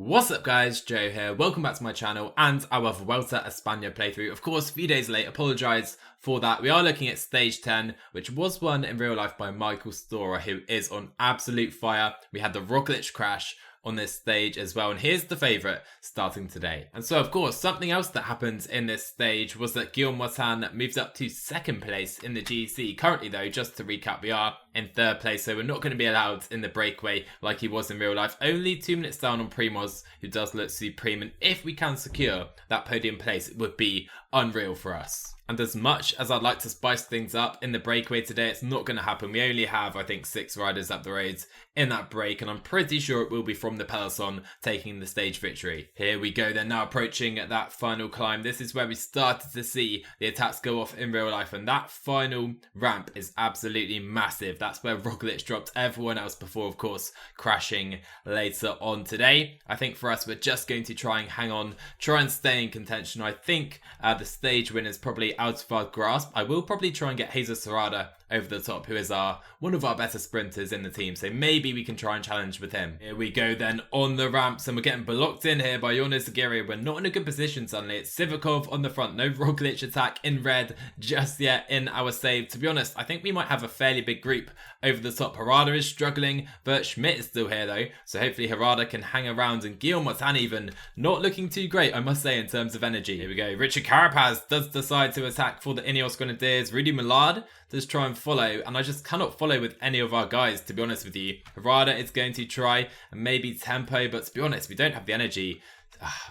What's up guys, Joe here, welcome back to my channel and our Vuelta España playthrough. Of course, a few days late, apologise for that. We are looking at stage 10, which was won in real life by Michael Storer, who is on absolute fire. We had the ROGLIČ crash on this stage as well, and here's the favourite starting today. And so of course, something else that happened in this stage was that Guillaume Martin moved up to second place in the GC. Currently though, just to recap, we are in third place, so we're not going to be allowed in the breakaway like he was in real life. Only 2 minutes down on Primoz, who does look supreme, and if we can secure that podium place, it would be unreal for us. And as much as I'd like to spice things up in the breakaway today, it's not going to happen. We only have, I think, 6 riders up the roads in that break, and I'm pretty sure it will be from the peloton taking the stage victory. Here we go, they're now approaching that final climb. This is where we started to see the attacks go off in real life, and that final ramp is absolutely massive. That's where ROGLIČ dropped everyone else before, of course, crashing later on today. I think for us, we're just going to try and hang on, try and stay in contention. I think the stage win is probably out of our grasp. I will probably try and get Jesus Serrada over the top, who is one of our better sprinters in the team, so maybe we can try and challenge with him. Here we go then on the ramps, and we're getting blocked in here by Jonas Aguirre. We're not in a good position suddenly. It's Sivakov on the front, no ROGLIČ attack in red just yet in our save. To be honest, I think we might have a fairly big group over the top. Harada is struggling, but Schmidt is still here though, so hopefully Harada can hang around, and Guillaume Martin even not looking too great, I must say, in terms of energy. Here we go, Richard Carapaz does decide to attack for the Ineos Grenadiers. Rudy Millard does try and follow, and I just cannot follow with any of our guys, to be honest with you. Harada is going to try and maybe tempo, but to be honest, we don't have the energy.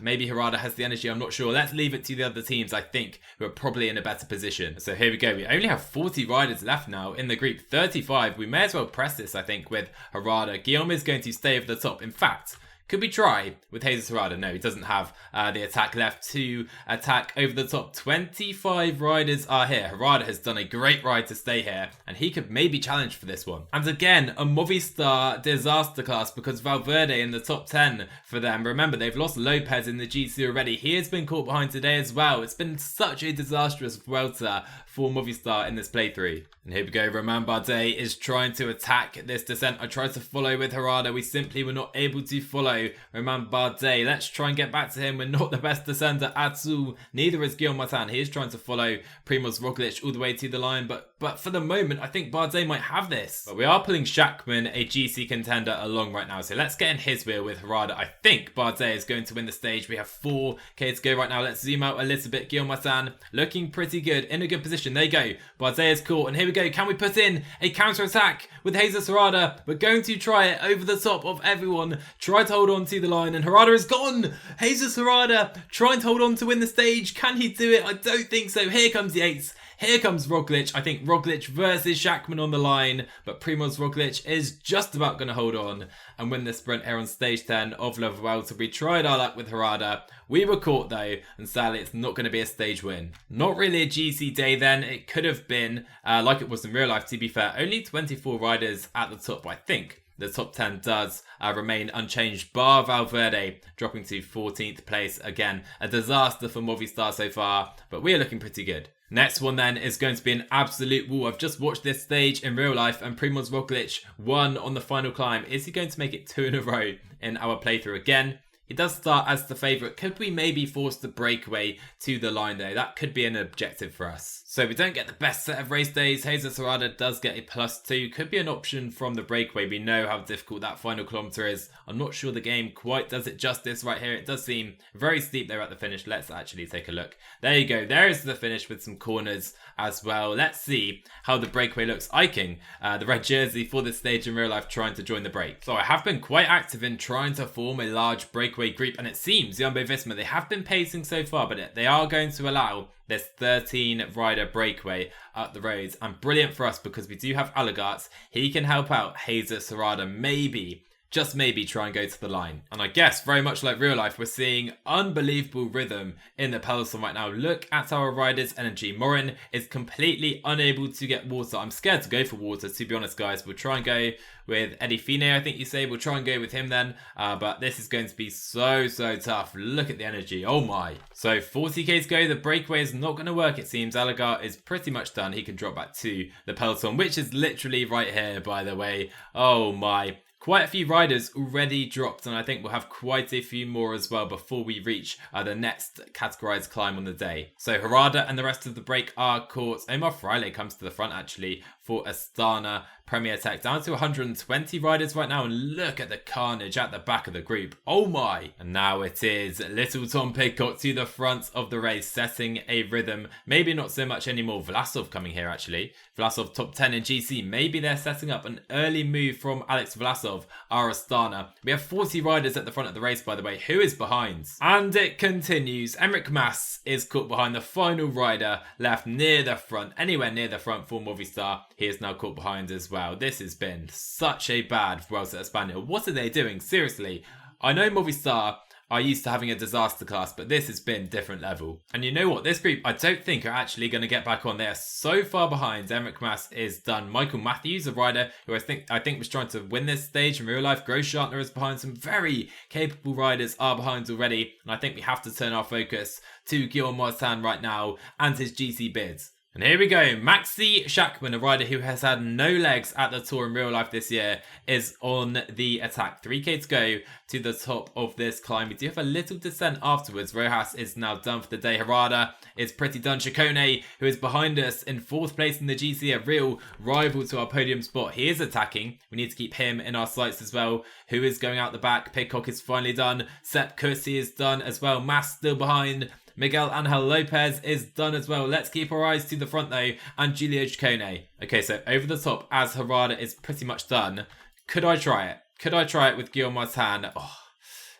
Maybe Harada has the energy, I'm not sure. Let's leave it to the other teams, I think, who are probably in a better position. So here we go. We only have 40 riders left now in the group, 35. We may as well press this, I think, with Harada. Guillaume is going to stay over the top. In fact, could we try with Jesus Harada? No, he doesn't have the attack left to attack over the top. 25 riders are here. Harada has done a great ride to stay here, and he could maybe challenge for this one. And again, a Movistar disaster class, because Valverde in the top 10 for them. Remember, they've lost Lopez in the GC already. He has been caught behind today as well. It's been such a disastrous Vuelta for Movistar in this playthrough. And here we go, Romain Bardet is trying to attack this descent. I tried to follow with Harada. We simply were not able to follow Romain Bardet. Let's try and get back to him. We're not the best descender at all. Neither is Guillaume Martin. He is trying to follow Primoz Roglic all the way to the line, but for the moment, I think Bardet might have this. But we are pulling Schachmann, a GC contender, along right now. So let's get in his wheel with Harada. I think Bardet is going to win the stage. We have 4K to go right now. Let's zoom out a little bit. Guillaume Martin looking pretty good, in a good position. There you go. Bardet is caught, and here we go. Can we put in a counter attack with Jesus Harada? We're going to try it over the top of everyone. Try to hold on to the line, and Harada is gone. Jesus Harada trying to hold on to win the stage. Can he do it? I don't think so. Here comes the Yates. Here comes Roglic. I think Roglic versus Schachmann on the line, but Primoz Roglic is just about going to hold on and win the sprint here on stage 10 of La Vuelta. We tried our luck with Harada. We were caught though, and sadly it's not going to be a stage win. Not really a GC day then. It could have been like it was in real life, to be fair. Only 24 riders at the top, I think. The top 10 does remain unchanged, bar Valverde dropping to 14th place. Again, a disaster for Movistar so far, but we are looking pretty good. Next one then is going to be an absolute wall. I've just watched this stage in real life, and Primoz Roglic won on the final climb. Is he going to make it 2 in a row in our playthrough again? He does start as the favourite. Could we maybe force the breakaway to the line though? That could be an objective for us. So we don't get the best set of race days. Jesus Harada does get a +2. Could be an option from the breakaway. We know how difficult that final kilometre is. I'm not sure the game quite does it justice right here. It does seem very steep there at the finish. Let's actually take a look. There you go. There is the finish with some corners as well. Let's see how the breakaway looks. Iking, the red jersey for this stage in real life, trying to join the break. So I have been quite active in trying to form a large breakaway group, and it seems Jumbo-Visma, they have been pacing so far, but they are going to allow this 13 rider breakaway up the roads, and brilliant for us because we do have Allegart. He can help out Jesus Harada, maybe, just maybe, try and go to the line. And I guess very much like real life, we're seeing unbelievable rhythm in the peloton right now. Look at our riders' energy. Morin is completely unable to get water. I'm scared to go for water, to be honest, guys. We'll try and go with Eddie Fine, I think you say. We'll try and go with him then. But this is going to be so tough. Look at the energy. Oh my. So 40k to go. The breakaway is not going to work, it seems. Allegart is pretty much done. He can drop back to the peloton, which is literally right here, by the way. Oh my. quite a few riders already dropped, and I think we'll have quite a few more as well before we reach the next categorized climb on the day. So Harada and the rest of the break are caught. Omar Fraile comes to the front actually for Astana Premier Tech, down to 120 riders right now, and look at the carnage at the back of the group. Oh my! And now it is little Tom Pidcock to the front of the race, setting a rhythm. Maybe not so much anymore. Vlasov coming here actually. Vlasov top 10 in GC. Maybe they're setting up an early move from Alex Vlasov, our Astana. We have 40 riders at the front of the race, by the way. Who is behind? And it continues. Emmerich Mas is caught behind the final rider left near the front, anywhere near the front for Movistar. He is now caught behind as well. This has been such a bad Vuelta a España. What are they doing? Seriously. I know Movistar are used to having a disaster class, but this has been different level. And you know what? This group, I don't think are actually going to get back on. They are so far behind. Emmerich Mas is done. Michael Matthews, a rider who I think was trying to win this stage in real life. Grossschartner is behind. Some very capable riders are behind already. And I think we have to turn our focus to Guillaume Martin right now and his GC bids. And here we go. Maxi Schachmann, a rider who has had no legs at the Tour in real life this year, is on the attack. 3k to go to the top of this climb. We do have a little descent afterwards. Rojas is now done for the day. Harada is pretty done. Ciccone, who is behind us in 4th place in the GC, a real rival to our podium spot. He is attacking. We need to keep him in our sights as well. Who is going out the back? Pidcock is finally done. Sepp Kursi is done as well. Mas still behind. Miguel Angel Lopez is done as well. Let's keep our eyes to the front though. And Giulio Ciccone. Okay, so over the top as Harada is pretty much done. Could I try it? Could I try it with Guillaume Martin? Oh,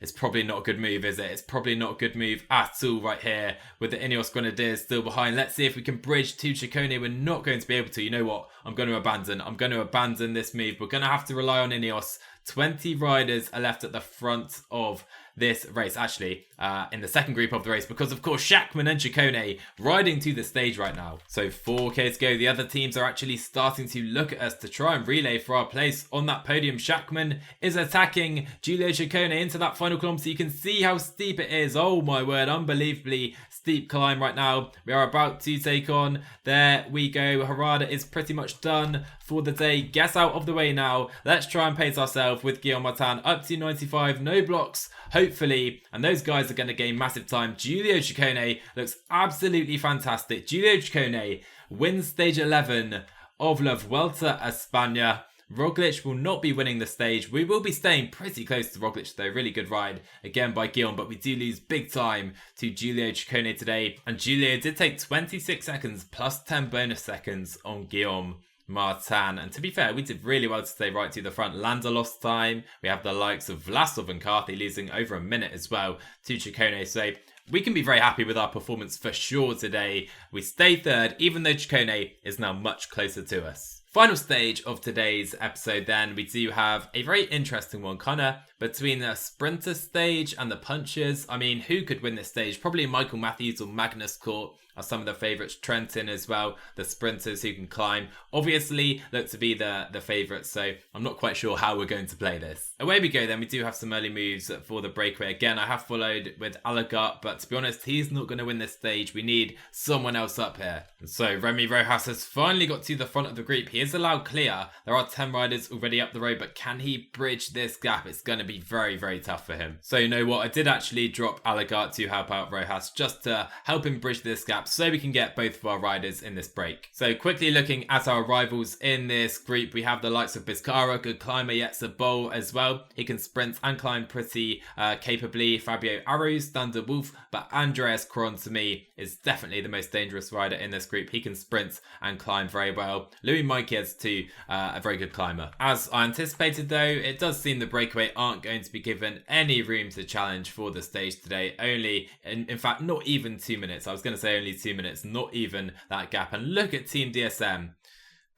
it's probably not a good move, is it? It's probably not a good move at all right here with the Ineos Grenadiers still behind. Let's see if we can bridge to Ciccone. We're not going to be able to. You know what? I'm going to abandon this move. We're going to have to rely on Ineos. 20 riders are left at the front of this race, actually, in the second group of the race, because of course Schachmann and Ciccone riding to the stage right now. So 4k to go. The other teams are actually starting to look at us to try and relay for our place on that podium. Schachmann is attacking Giulio Ciccone into that final kilometre. You can see how steep it is. Oh my word, unbelievably steep climb right now. We are about to take on. There we go. Harada is pretty much done for the day. Gets out of the way now. Let's try and pace ourselves with Guillaume Martin up to 95. No blocks, hopefully. And those guys are going to gain massive time. Giulio Ciccone looks absolutely fantastic. Giulio Ciccone wins stage 11 of La Vuelta a España. Roglic will not be winning the stage. We will be staying pretty close to Roglic though. Really good ride again by Guillaume, but we do lose big time to Giulio Ciccone today. And Giulio did take 26 seconds plus 10 bonus seconds on Guillaume Martin. And to be fair, we did really well to stay right to the front. Landa lost time. We have the likes of Vlasov and Carthy losing over a minute as well to Ciccone. So we can be very happy with our performance for sure today. We stay third, even though Ciccone is now much closer to us. Final stage of today's episode then, we do have a very interesting one, kind of between the sprinter stage and the punchers. I mean, who could win this stage? Probably Michael Matthews or Magnus Cort are some of the favourites. Trentin as well, the sprinters who can climb. Obviously look to be the favourites, so I'm not quite sure how we're going to play this. Away we go then. We do have some early moves for the breakaway. Again, I have followed with Alagart, but to be honest, he's not going to win this stage. We need someone else up here. And so Remy Rojas has finally got to the front of the group. He is allowed clear. There are 10 riders already up the road, but can he bridge this gap? It's going to be very, very tough for him. So you know what? I did actually drop Alagart to help out Rojas just to help him bridge this gap so we can get both of our riders in this break. So quickly looking at our rivals in this group, we have the likes of Biscara, good climber, Jetzer Bol as well. He can sprint and climb pretty capably. Fabio Aru, Standard Wolf, but Andreas Kron to me is definitely the most dangerous rider in this group. He can sprint and climb very well. Louis Meikers too, a very good climber. As I anticipated though, it does seem the breakaway aren't going to be given any room to challenge for the stage today. Only, in fact, not even 2 minutes. I was going to say only 2 minutes, not even that gap. And look at Team DSM.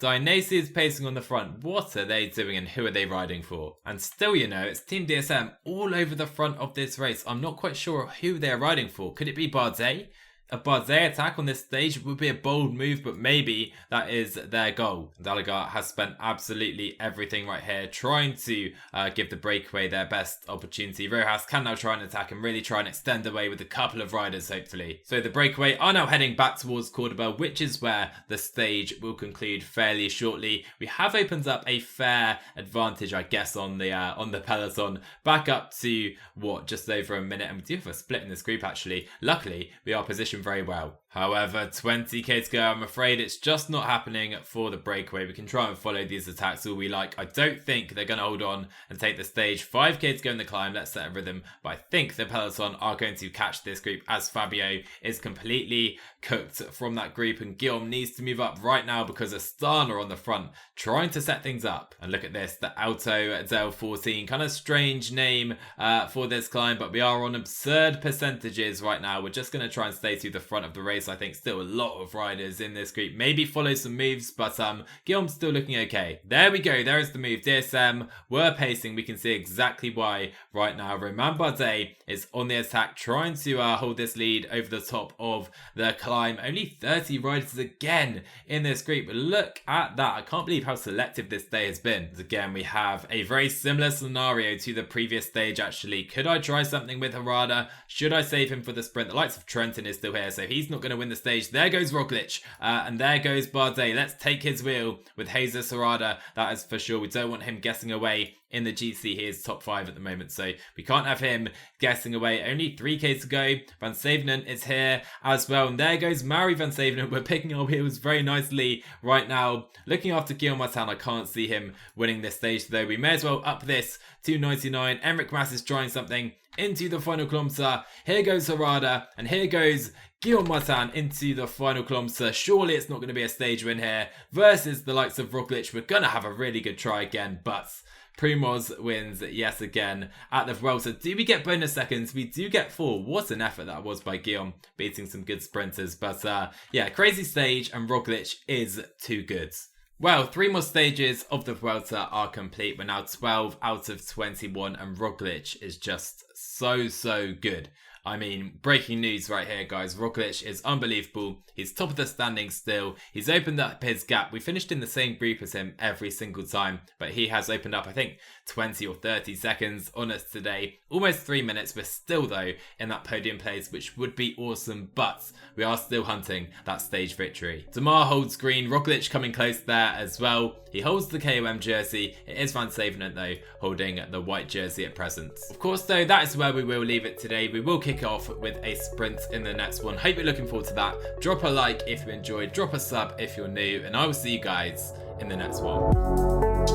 Dainese is pacing on the front. What are they doing and who are they riding for? And still, you know, it's Team DSM all over the front of this race. I'm not quite sure who they're riding for. Could it be Bardet? a Bardet attack on this stage would be a bold move, but maybe that is their goal. Delegat has spent absolutely everything right here trying to give the breakaway their best opportunity. Rojas can now try and attack and really try and extend away with a couple of riders, hopefully. So the breakaway are now heading back towards Cordoba, which is where the stage will conclude fairly shortly. We have opened up a fair advantage, I guess, on the peloton, back up to what, just over a minute, and we do have a split in this group actually. Luckily, we are positioned very well. However, 20k to go. I'm afraid it's just not happening for the breakaway. We can try and follow these attacks all we like. I don't think they're going to hold on and take the stage. 5k to go in the climb. Let's set a rhythm. But I think the peloton are going to catch this group as Fabio is completely cooked from that group, and Guillaume needs to move up right now because Astana on the front trying to set things up. And look at this, the Alto Del 14, kind of strange name for this climb, but we are on absurd percentages right now. We're just going to try and stay to the front of the race. I think still a lot of riders in this group, maybe follow some moves, but Guillaume's still looking okay. There we go, there is the move. DSM were pacing, we can see exactly why right now. Romain Bardet is on the attack, trying to hold this lead over the top of the climb. Only 30 riders again in this group. Look at that, I can't believe how selective this day has been. Again, we have a very similar scenario to the previous stage actually. Could I try something with Harada? Should I save him for the sprint? The likes of Trentin is still here, so he's not going to win the stage. There goes Roglic, and there goes Bardet. Let's take his wheel with Jesus Harada, that is for sure. We don't want him guessing away in the GC. He is top 5 at the moment, so we can't have him guessing away. Only 3k to go. Van Savenen is here as well, and there goes Mari Van Savenen. We're picking our wheels very nicely right now. Looking after Guillaume Martin, I can't see him winning this stage though. We may as well up this to 99. Enric Mas is trying something into the final kilometre. Here goes Harada, and here goes Guillaume Martin into the final kilometre. Surely it's not going to be a stage win here versus the likes of Roglic. We're going to have a really good try again, but Primoz wins yes again at the Vuelta. Do we get bonus seconds? We do get 4. What an effort that was by Guillaume, beating some good sprinters. But yeah, crazy stage, and Roglic is too good. Well, 3 more stages of the Vuelta are complete. We're now 12 out of 21, and Roglic is just so good. I mean, breaking news right here, guys. Roglic is unbelievable. He's top of the standings still. He's opened up his gap. We finished in the same group as him every single time, but he has opened up, I think, 20 or 30 seconds on us today. Almost 3 minutes. We're still, though, in that podium place, which would be awesome, but we are still hunting that stage victory. Demar holds green. Roglic coming close there as well. He holds the KOM jersey. It is Van Savenen, though, holding the white jersey at present. Of course, though, that is where we will leave it today. We will kick off with a sprint in the next one. Hope you're looking forward to that. Drop a like if you enjoyed, drop a sub if you're new, and I will see you guys in the next one.